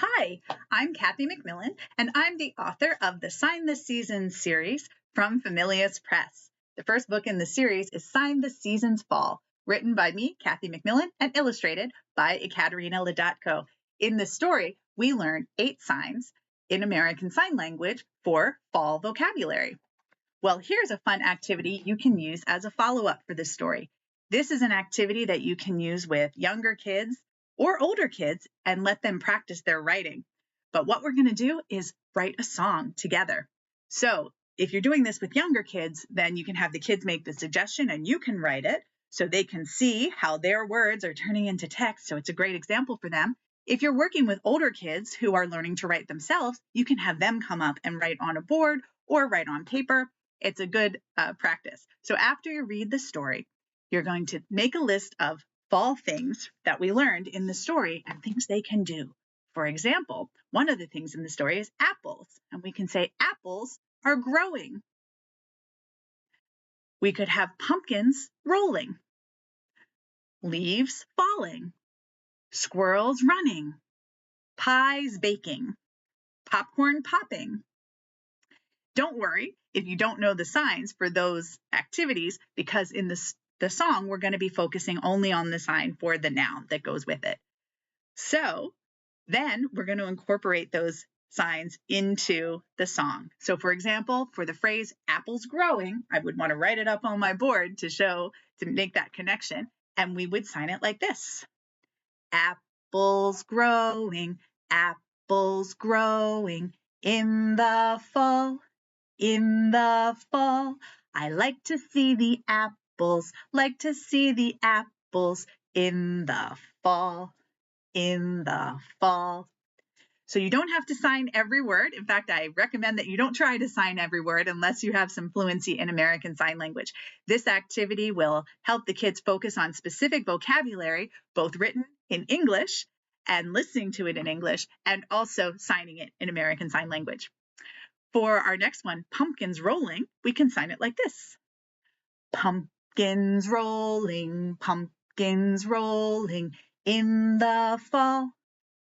Hi, I'm Kathy MacMillan, and I'm the author of the Sign the Seasons series from Familius Press. The first book in the series is Sign the Seasons Fall, written by me, Kathy MacMillan, and illustrated by Ekaterina Ladatko. In this story, we learn 8 signs in American Sign Language for fall vocabulary. Well, here's a fun activity you can use as a follow-up for this story. This is an activity that you can use with younger kids or older kids and let them practice their writing. But what we're going to do is write a song together. So if you're doing this with younger kids, then you can have the kids make the suggestion and you can write it so they can see how their words are turning into text. So it's a great example for them. If you're working with older kids who are learning to write themselves, you can have them come up and write on a board or write on paper. It's a good practice. So after you read the story, you're going to make a list of fall things that we learned in the story and things they can do. For example, one of the things in the story is apples, and we can say apples are growing. We could have pumpkins rolling, leaves falling, squirrels running, pies baking, popcorn popping. Don't worry if you don't know the signs for those activities, because in the song, we're going to be focusing only on the sign for the noun that goes with it. So then we're going to incorporate those signs into the song. So for example, for the phrase apples growing, I would want to write it up on my board to make that connection. And we would sign it like this. Apples growing in the fall. In the fall, I like to see the apples, in the fall, in the fall. So you don't have to sign every word. In fact, I recommend that you don't try to sign every word unless you have some fluency in American Sign Language. This activity will help the kids focus on specific vocabulary, both written in English and listening to it in English, and also signing it in American Sign Language. For our next one, pumpkins rolling, we can sign it like this. Pumpkins rolling in the fall,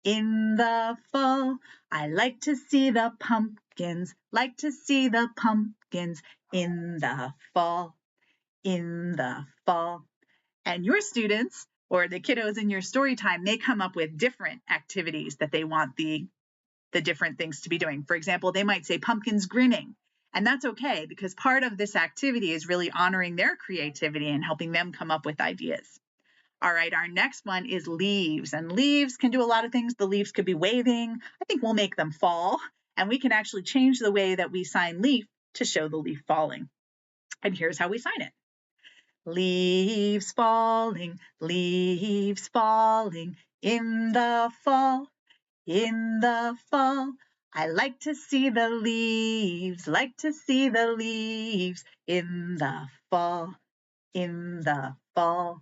in the fall. I like to see the pumpkins, in the fall, in the fall. And your students or the kiddos in your story time, they come up with different activities that they want the different things to be doing. For example, they might say pumpkins grinning, and that's okay because part of this activity is really honoring their creativity and helping them come up with ideas. All right, our next one is leaves, and leaves can do a lot of things. The leaves could be waving. I think we'll make them fall, and we can actually change the way that we sign leaf to show the leaf falling. And here's how we sign it. Leaves falling in the fall. In the fall, I like to see the leaves, in the fall, in the fall.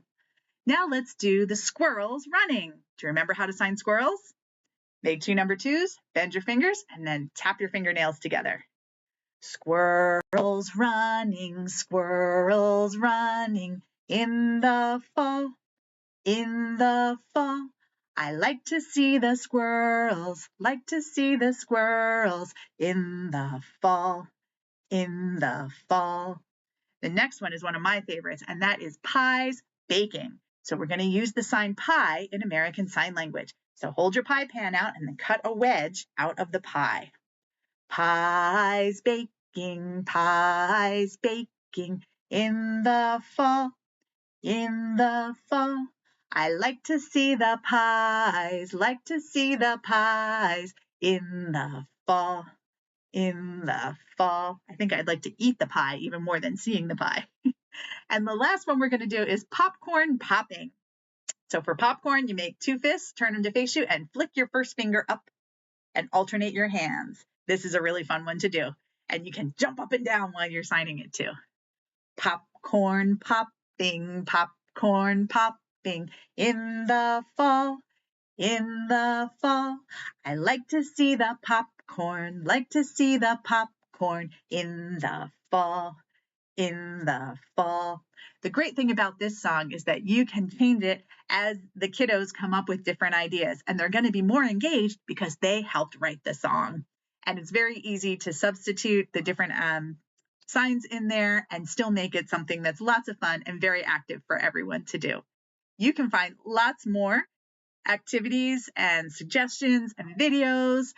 Now let's do the squirrels running. Do you remember how to sign squirrels? Make 2 number 2s, bend your fingers, and then tap your fingernails together. Squirrels running, in the fall, in the fall. I like to see the squirrels, in the fall, in the fall. The next one is one of my favorites, and that is pies baking. So we're going to use the sign pi in American Sign Language. So hold your pie pan out and then cut a wedge out of the pie. Pies baking, in the fall, in the fall. I like to see the pies, in the fall, in the fall. I think I'd like to eat the pie even more than seeing the pie. And the last one we're going to do is popcorn popping. So for popcorn, you make 2 fists, turn them to face you, and flick your first finger up and alternate your hands. This is a really fun one to do. And you can jump up and down while you're signing it too. Popcorn popping, in the fall, in the fall. I like to see the popcorn, in the fall, in the fall. The great thing about this song is that you can change it as the kiddos come up with different ideas, and they're going to be more engaged because they helped write the song. And it's very easy to substitute the different signs in there and still make it something that's lots of fun and very active for everyone to do. You can find lots more activities and suggestions and videos,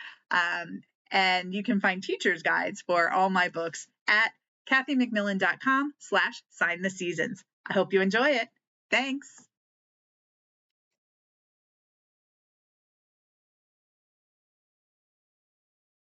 and you can find teacher's guides for all my books at kathymacmillan.com/signtheseasons. I hope you enjoy it. Thanks.